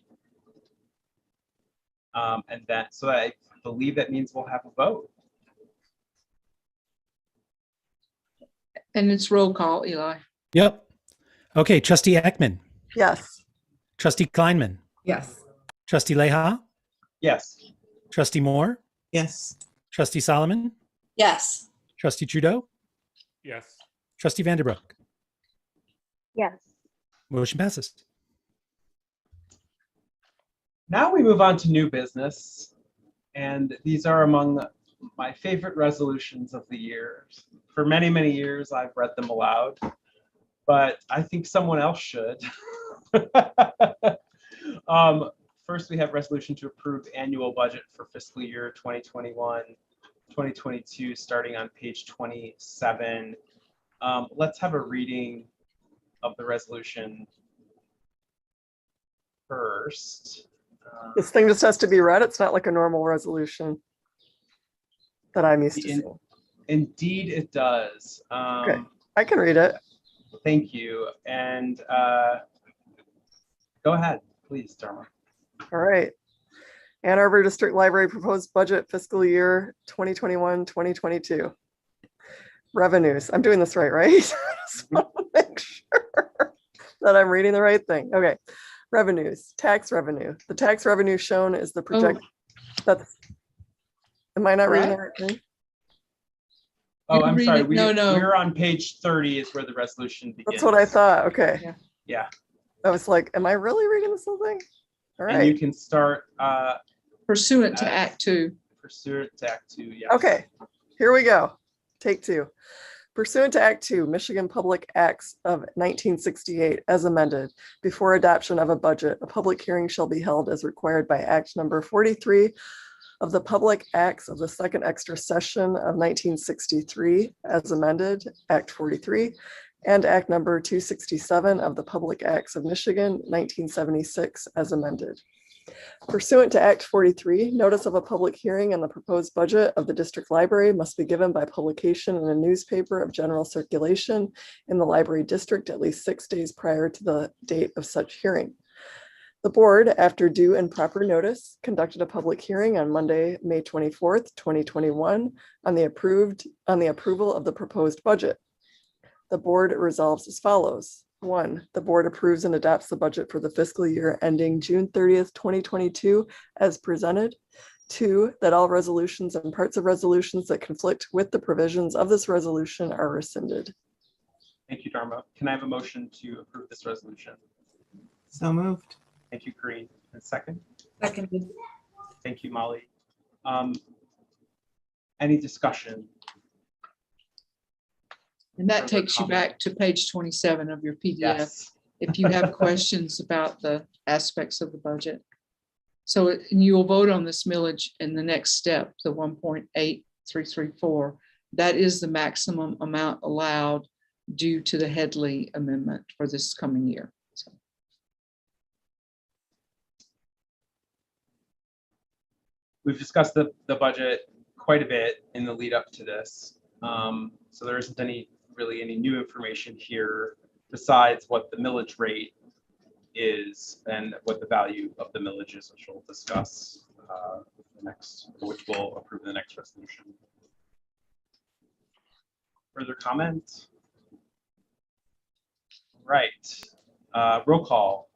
So I believe that means we'll have a vote. And it's roll call, Eli. Yep. Okay, Trustee Ekman, Yes. Trustee Kleinman, Yes. Trustee Leha, Yes. Trustee Moore, Yes. Trustee Solomon, Yes. Trustee Trudeau, Yes. Trustee Vanderbroek. Yes. Motion passes. Now we move on to new business. And these are among my favorite resolutions of the year. For many, many years, I've read them aloud, but I think someone else should. First, we have resolution to approve annual budget for fiscal year 2021-2022, starting on page 27. Let's have a reading of the resolution first. This thing just has to be read. It's not like a normal resolution that I'm used to seeing. Indeed, it does. Okay. I can read it. Thank you. And go ahead, please, Dharma. All right. Ann Arbor District Library proposed budget fiscal year 2021-2022. Revenues. I'm doing this right? Just want to make sure that I'm reading the right thing. Okay. Revenues, tax revenue. The tax revenue shown is the project. Am I not reading the right thing? Oh, I'm sorry. No. We're on page 30 is where the resolution begins. That's what I thought. Okay. Yeah. I was like, am I really reading this whole thing? All And you right. can start Pursuant to Act 2. pursuant to Act 2. Yeah. Okay. Here we go. Take 2. Pursuant to Act 2, Michigan Public Acts of 1968, as amended, before adoption of a budget, a public hearing shall be held as required by Act number 43 of the Public Acts of the Second Extra Session of 1963, as amended, Act 43, and Act number 267 of the Public Acts of Michigan, 1976, as amended. Pursuant to Act 43, notice of a public hearing on the proposed budget of the district library must be given by publication in a newspaper of general circulation in the library district at least 6 days prior to the date of such hearing. The board, after due and proper notice, conducted a public hearing on Monday, May 24th, 2021, on the approval of the proposed budget. The board resolves as follows. 1, the board approves and adopts the budget for the fiscal year ending June 30th, 2022 as presented. 2, that all resolutions and parts of resolutions that conflict with the provisions of this resolution are rescinded. Thank you, Dharma. Can I have a motion to approve this resolution? So moved. Thank you, Corinne. And second? Seconded. Thank you, Molly. Any discussion? And that Further takes you comment? back to page 27 of your PDF. Yes. If you have questions about the aspects of the budget. So and you will vote on this millage in the next step, the 1.8334. That is the maximum amount allowed due to the Headley amendment for this coming year. So we've discussed the budget quite a bit in the lead up to this. So there isn't really any new information here besides what the millage rate is and what the value of the millage is, which we'll discuss which we'll approve in the next resolution. Further comment? Right. Roll call.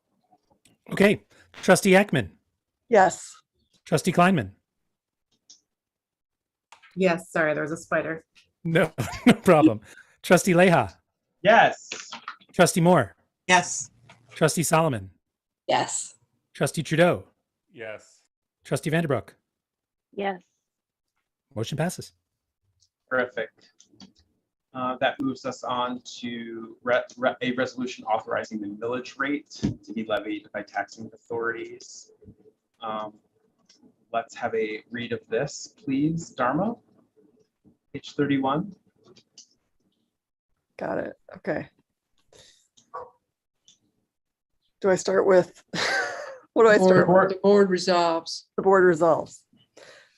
Okay. Trustee Ackman, Yes. Trustee Kleinman. Yes, sorry, there was a spider. No, no problem. Trustee Leha, Yes. Trustee Moore, Yes. Trustee Solomon, Yes. Trustee Trudeau, Yes. Trustee Vanderbroek. Yes. Motion passes. Terrific. That moves us on to a resolution authorizing the millage rate to be levied by taxing authorities. Let's have a read of this, please. Dharma, page 31. Got it. Okay. Do I start with, what do I start with? The board resolves. The board resolves.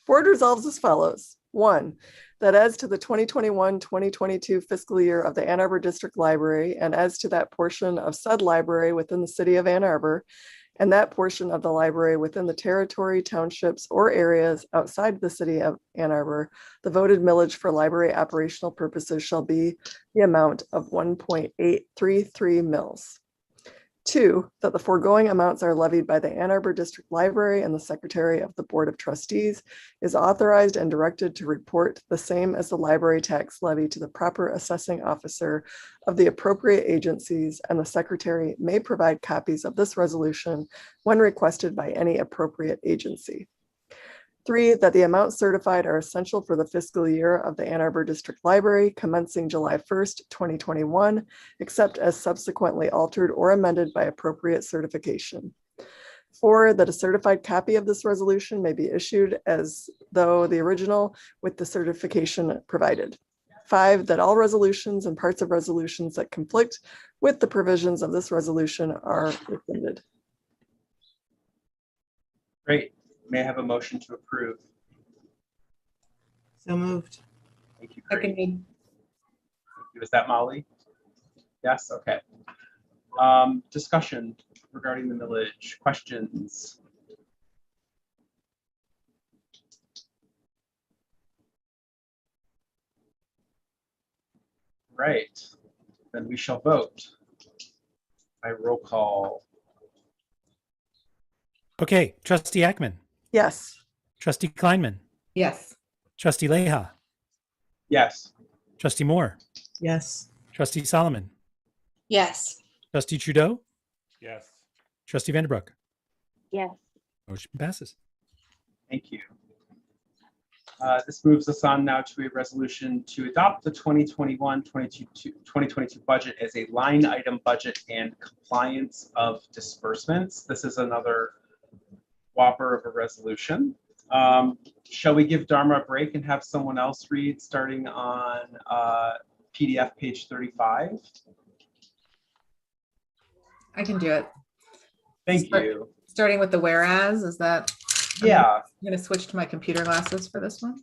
Board resolves as follows. 1, that as to the 2021-2022 fiscal year of the Ann Arbor District Library and as to that portion of said library within the city of Ann Arbor and that portion of the library within the territory, townships, or areas outside the city of Ann Arbor, the voted millage for library operational purposes shall be the amount of 1.833 mils. 2, that the foregoing amounts are levied by the Ann Arbor District Library and the Secretary of the Board of Trustees is authorized and directed to report the same as the library tax levy to the proper assessing officer of the appropriate agencies, and the Secretary may provide copies of this resolution when requested by any appropriate agency. 3, that the amounts certified are essential for the fiscal year of the Ann Arbor District Library commencing July 1st, 2021, except as subsequently altered or amended by appropriate certification. 4, that a certified copy of this resolution may be issued as though the original with the certification provided. 5, that all resolutions and parts of resolutions that conflict with the provisions of this resolution are rescinded. Great. May I have a motion to approve? So moved. Thank you. Great. Seconded. Thank you. Is that Molly? Yes, okay. Discussion regarding the millage, questions? Right, then we shall vote by roll call. Okay. Trustee Ackman, Yes. Trustee Kleinman, Yes. Trustee Leha, Yes. Trustee Moore, Yes. Trustee Solomon, Yes. Trustee Trudeau, Yes. Trustee Vanderbroek. Yes. Motion passes. Thank you. This moves us on now to a resolution to adopt the 2021-2022 budget as a line item budget and compliance of disbursements. This is another whopper of a resolution. Shall we give Dharma a break and have someone else read starting on PDF page 35? I can do it. Thank you. Starting with the whereas, is that? Yeah. I'm going to switch to my computer glasses for this one.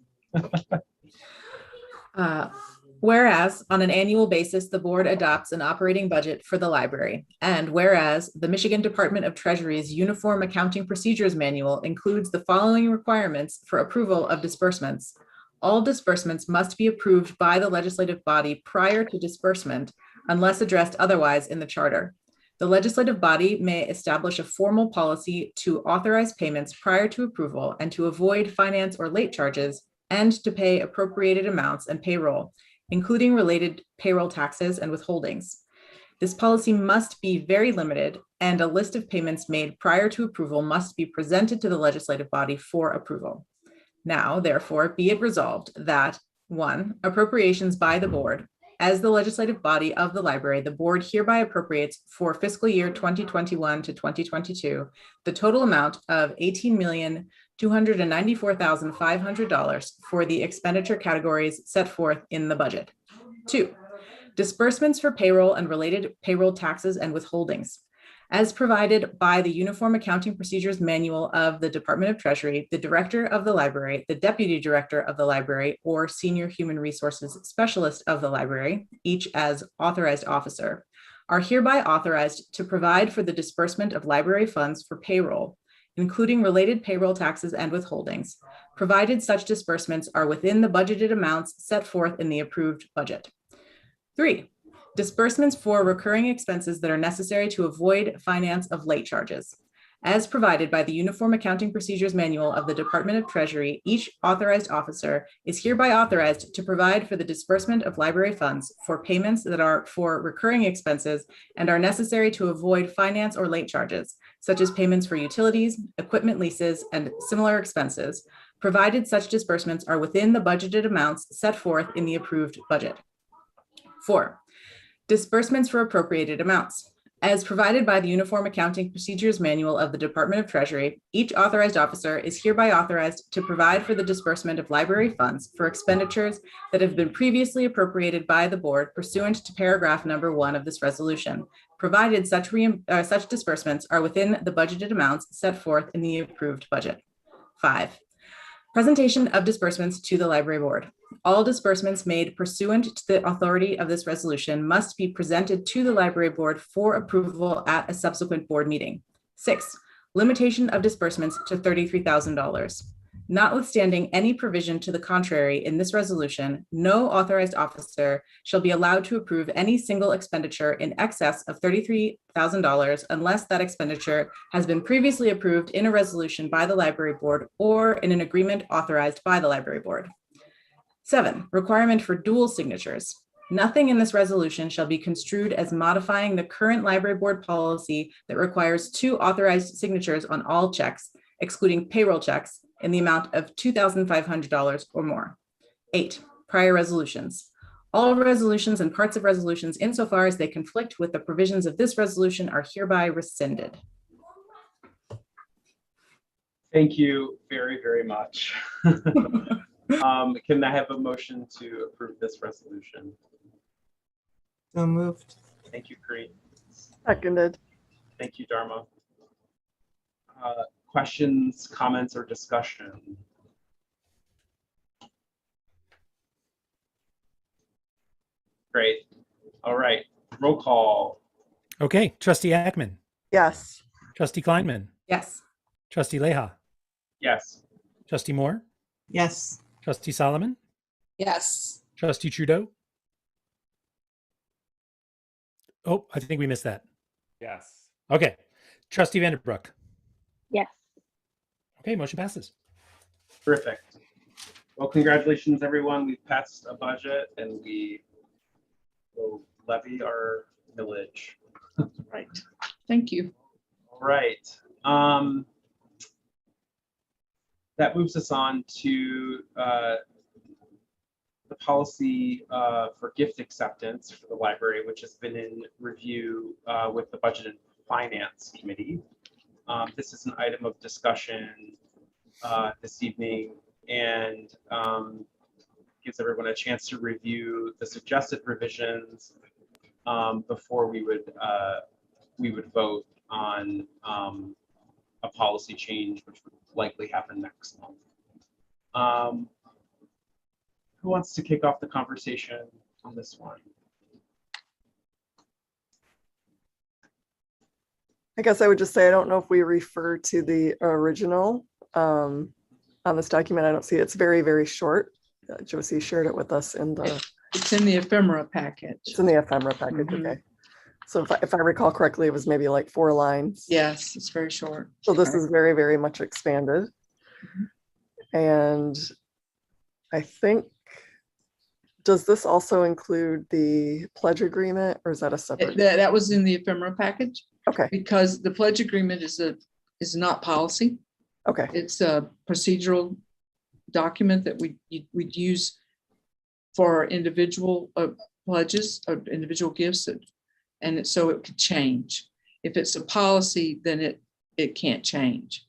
Whereas on an annual basis, the board adopts an operating budget for the library. And whereas the Michigan Department of Treasury's Uniform Accounting Procedures Manual includes the following requirements for approval of disbursements. All disbursements must be approved by the legislative body prior to disbursement unless addressed otherwise in the charter. The legislative body may establish a formal policy to authorize payments prior to approval and to avoid finance or late charges and to pay appropriated amounts and payroll, including related payroll taxes and withholdings. This policy must be very limited, and a list of payments made prior to approval must be presented to the legislative body for approval. Now, therefore, be it resolved that 1, appropriations by the board. As the legislative body of the library, the board hereby appropriates for fiscal year 2021 to 2022 the total amount of $18,294,500 for the expenditure categories set forth in the budget. 2, disbursements for payroll and related payroll taxes and withholdings. As provided by the Uniform Accounting Procedures Manual of the Department of Treasury, the Director of the Library, the Deputy Director of the Library, or Senior Human Resources Specialist of the Library, each as authorized officer, are hereby authorized to provide for the disbursement of library funds for payroll, including related payroll taxes and withholdings, provided such disbursements are within the budgeted amounts set forth in the approved budget. 3. Disbursements for recurring expenses that are necessary to avoid finance of late charges. As provided by the Uniform Accounting Procedures Manual of the Department of Treasury, each authorized officer is hereby authorized to provide for the disbursement of library funds for payments that are for recurring expenses and are necessary to avoid finance or late charges, such as payments for utilities, equipment leases, and similar expenses, provided such disbursements are within the budgeted amounts set forth in the approved budget. 4. Disbursements for appropriated amounts. As provided by the Uniform Accounting Procedures Manual of the Department of Treasury, each authorized officer is hereby authorized to provide for the disbursement of library funds for expenditures that have been previously appropriated by the board pursuant to paragraph number 1 of this resolution, provided such disbursements are within the budgeted amounts set forth in the approved budget. 5. Presentation of disbursements to the library board. All disbursements made pursuant to the authority of this resolution must be presented to the library board for approval at a subsequent board meeting. 6. Limitation of disbursements to $33,000. Notwithstanding any provision to the contrary in this resolution, no authorized officer shall be allowed to approve any single expenditure in excess of $33,000 unless that expenditure has been previously approved in a resolution by the library board or in an agreement authorized by the library board. 7. Requirement for dual signatures. Nothing in this resolution shall be construed as modifying the current library board policy that requires 2 authorized signatures on all checks, excluding payroll checks, in the amount of $2,500 or more. 8. Prior resolutions. All resolutions and parts of resolutions insofar as they conflict with the provisions of this resolution are hereby rescinded. Thank you very, very much. Can I have a motion to approve this resolution? So moved. Thank you, Kareem. Seconded. Thank you, Dharma. Questions, comments, or discussion? Great. All right. Roll call. Okay, Trustee Ackman, Yes. Trustee Kleinman, Yes. Trustee Leha, Yes. Trustee Moore, Yes. Trustee Solomon, Yes. Trustee Trudeau. Oh, I think we missed that. Yes. Okay, Trustee Vanderbrook. Yes. Okay, motion passes. Terrific. Well, congratulations, everyone. We've passed a budget and we will levy our millage. Right. Thank you. All right. That moves us on to the policy for gift acceptance for the library, which has been in review with the Budget and Finance Committee. This is an item of discussion this evening and gives everyone a chance to review the suggested revisions before we would vote on a policy change, which would likely happen next month. Who wants to kick off the conversation on this one? I guess I would just say, I don't know if we refer to the original on this document. I don't see it. It's very, very short. Josie shared it with us in the. It's in the ephemera package. It's in the ephemera package. Mhm. Okay. So if I recall correctly, it was maybe like 4 lines. Yes, it's very short. So this is very, very much expanded. And I think, does this also include the pledge agreement or is that a separate? That was in the ephemera package Okay. because the pledge agreement is not policy. Okay. It's a procedural document that we'd use for individual pledges or individual gifts, and so it could change. If it's a policy, then it can't change.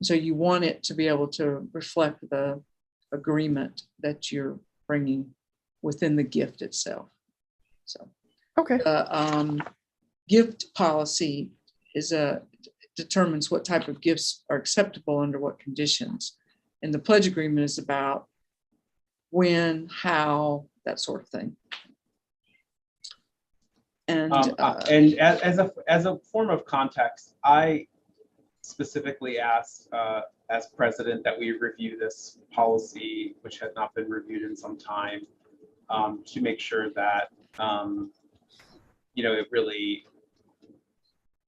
So you want it to be able to reflect the agreement that you're bringing within the gift itself. So Okay. gift policy determines what type of gifts are acceptable under what conditions. And the pledge agreement is about when, how, that sort of thing. And as a form of context, I specifically asked as president that we review this policy, which had not been reviewed in some time, to make sure that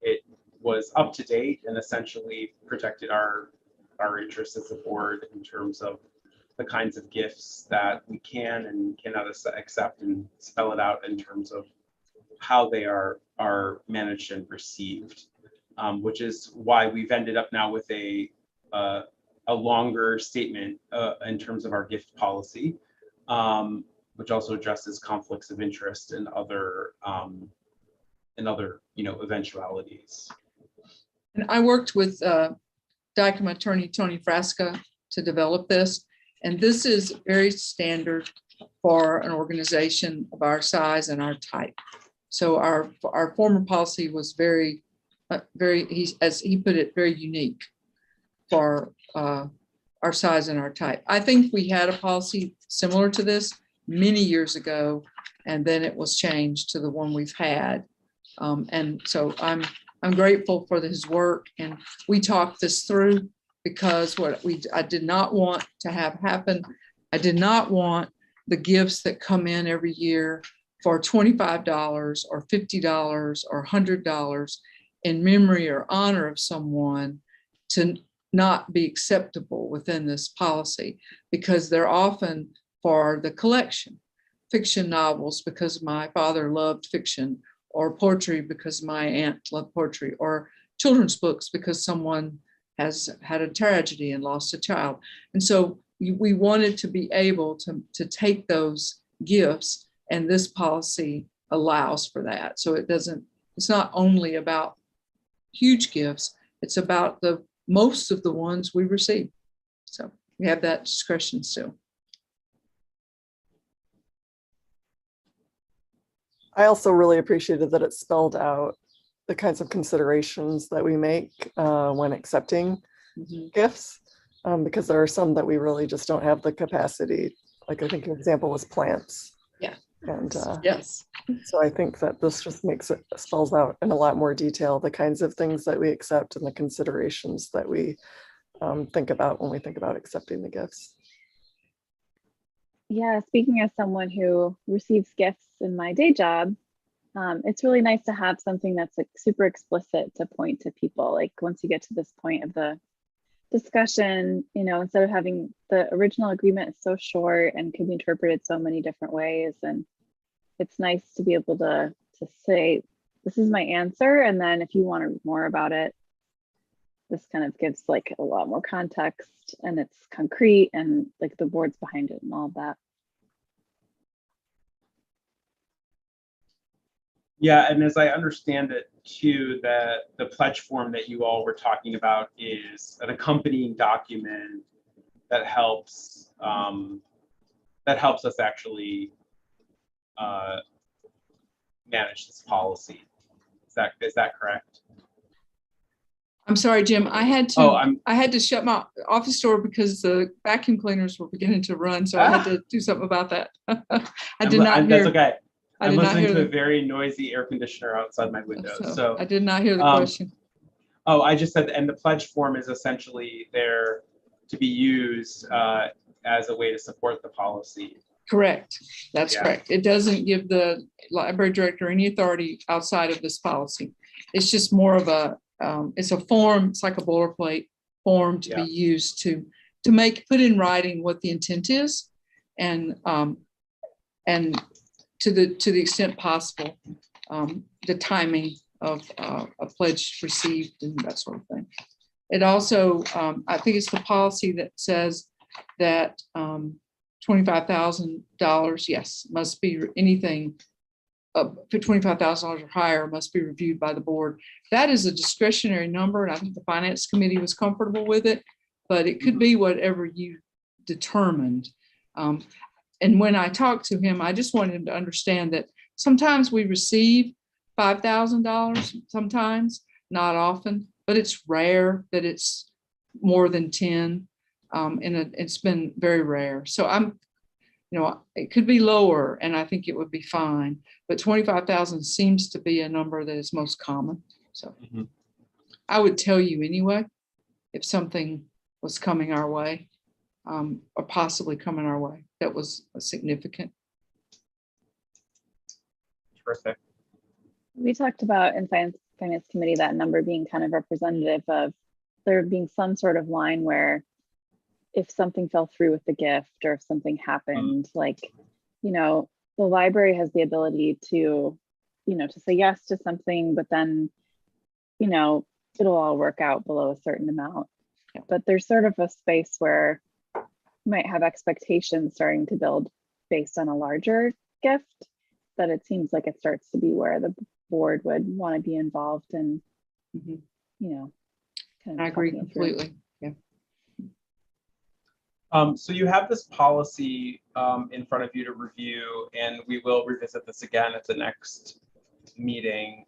it was up to date and essentially protected our interests as a board in terms of the kinds of gifts that we can and cannot accept, and spell it out in terms of how they are managed and received, which is why we've ended up now with a longer statement in terms of our gift policy, which also addresses conflicts of interest and other eventualities. And I worked with document attorney Tony Frasca to develop this, and this is very standard for an organization of our size and our type. So our former policy was very, as he put it, very unique for our size and our type. I think we had a policy similar to this many years ago, and then it was changed to the one we've had. And so I'm grateful for his work, and we talked this through, because I did not want to have happen. I did not want the gifts that come in every year for $25 or $50 or $100 in memory or honor of someone to not be acceptable within this policy, because they're often for the collection. Fiction novels because my father loved fiction, or poetry because my aunt loved poetry, or children's books because someone has had a tragedy and lost a child. And so we wanted to be able to take those gifts, and this policy allows for that. So it's not only about huge gifts, it's about the most of the ones we receive. So we have that discretion still. I also really appreciated that it spelled out the kinds of considerations that we make when accepting gifts, because there are some that we really just don't have the capacity. Like I think an example was plants. Yeah. And yes. So I think that this just spells out in a lot more detail the kinds of things that we accept and the considerations that we think about when we think about accepting the gifts. Yeah, speaking as someone who receives gifts in my day job, it's really nice to have something that's like super explicit to point to people. Like once you get to this point of the discussion, instead of having the original agreement is so short and can be interpreted so many different ways, and it's nice to be able to say, this is my answer, and then if you want to read more about it, this kind of gives like a lot more context, and it's concrete, and like the board's behind it and all of that. Yeah, and as I understand it too, the pledge form that you all were talking about is an accompanying document that helps us actually manage this policy. Is that correct? I'm sorry, Jim. I had to shut my office door because the vacuum cleaners were beginning to run, so I had to do something about that. I did not hear. That's okay. I'm listening to the, a very noisy air conditioner outside my window. So I did not hear the question. Oh, I just said, and the pledge form is essentially there to be used as a way to support the policy. Correct. That's correct. It doesn't give the library director any authority outside of this policy. It's just more of a, it's a form, it's like a boilerplate form to be used to put in writing what the intent is, and to the extent possible, the timing of a pledge received and that sort of thing. It also, I think it's the policy that says that $25,000, yes, must be anything for $25,000 or higher must be reviewed by the board. That is a discretionary number, and I think the finance committee was comfortable with it, but it could be whatever you determined. And when I talked to him, I just wanted him to understand that sometimes we receive $5,000 sometimes, not often, but it's rare that it's more than 10. It's been very rare. So it could be lower and I think it would be fine, but 25,000 seems to be a number that is most common. So I would tell you anyway, if something was coming our way, or possibly coming our way, that was significant. Terrific. We talked about in finance committee that number being kind of representative of there being some sort of line where if something fell through with the gift or if something happened, like, the library has the ability to, to say yes to something, but then, it'll all work out below a certain amount. Yeah. But there's sort of a space where you might have expectations starting to build based on a larger gift, that it seems like it starts to be where the board would want to be involved and, kind of I agree talking it through. completely. Yeah. So you have this policy in front of you to review, and we will revisit this again at the next meeting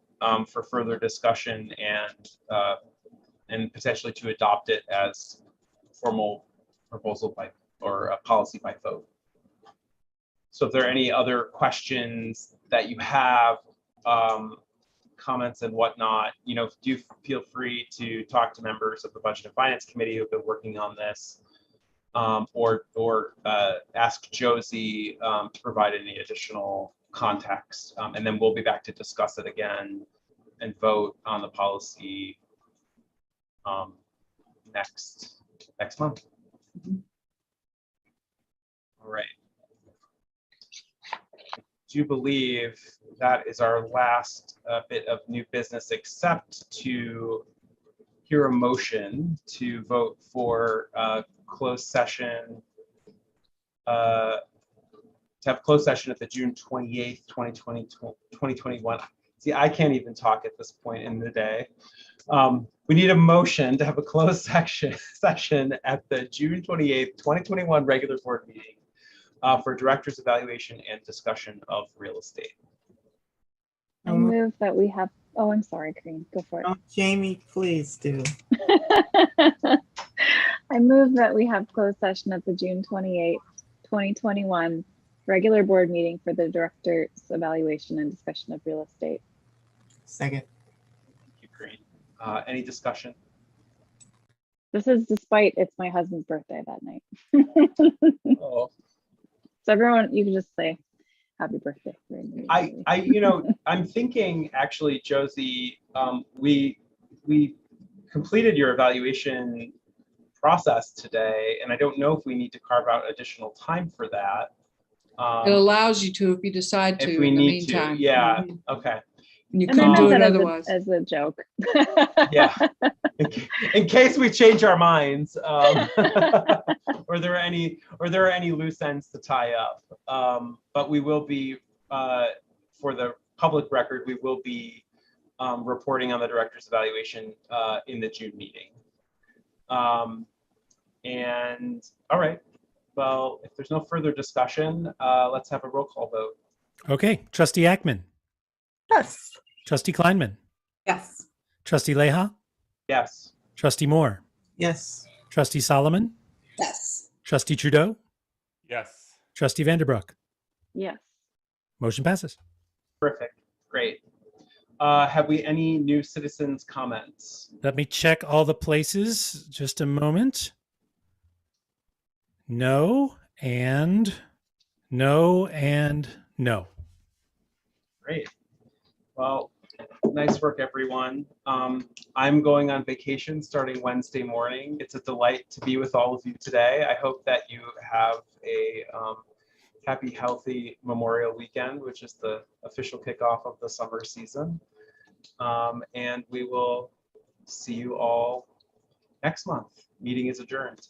for further discussion and potentially to adopt it as formal proposal or a policy by vote. So if there are any other questions that you have, comments and whatnot, do feel free to talk to members of the Budget and Finance Committee who've been working on this, or ask Josie to provide any additional context, and then we'll be back to discuss it again and vote on the policy next month. All right. Do you believe that is our last bit of new business, except to hear a motion to vote for closed session, to have closed session at the June 28th, 2021. See, I can't even talk at this point in the day. We need a motion to have a closed session at the June 28th, 2021 regular board meeting for director's evaluation and discussion of real estate. I move that we have, oh, I'm sorry, Corinne, go for it. Oh, Jamie, please do. I move that we have closed session at the June 28th, 2021 regular board meeting for the director's evaluation and discussion of real estate. Second. Thank you, Corinne. Any discussion? This is despite it's my husband's birthday that night. Oh. So everyone, you can just say happy birthday. I'm thinking actually, Josie, we completed your evaluation process today, and I don't know if we need to carve out additional time for that. It allows you to if you decide to If we in the need to, meantime. yeah, Mhm. okay, And you And I couldn't do meant it that otherwise. as a joke. yeah. In case we change our minds, or there are any loose ends to tie up. But we will be, for the public record, we will be reporting on the director's evaluation in the June meeting. And all right, well, if there's no further discussion, let's have a roll call vote. Okay, Trustee Ackman, Yes. Trustee Kleinman, Yes. Trustee Leha, Yes. Trustee Moore, Yes. Trustee Solomon, Yes. Trustee Trudeau, Yes. Trustee Vanderbroek. Yes. Motion passes. Terrific. Great. Have we any new citizens' comments? Let me check all the places. Just a moment. No, and no, and no. Great. Well, nice work, everyone. I'm going on vacation starting Wednesday morning. It's a delight to be with all of you today. I hope that you have a happy, healthy Memorial Weekend, which is the official kickoff of the summer season. And we will see you all next month. Meeting is adjourned.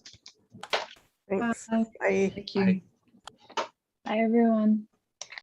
Thanks. Bye. Bye. Thank you. Bye. Hi, everyone.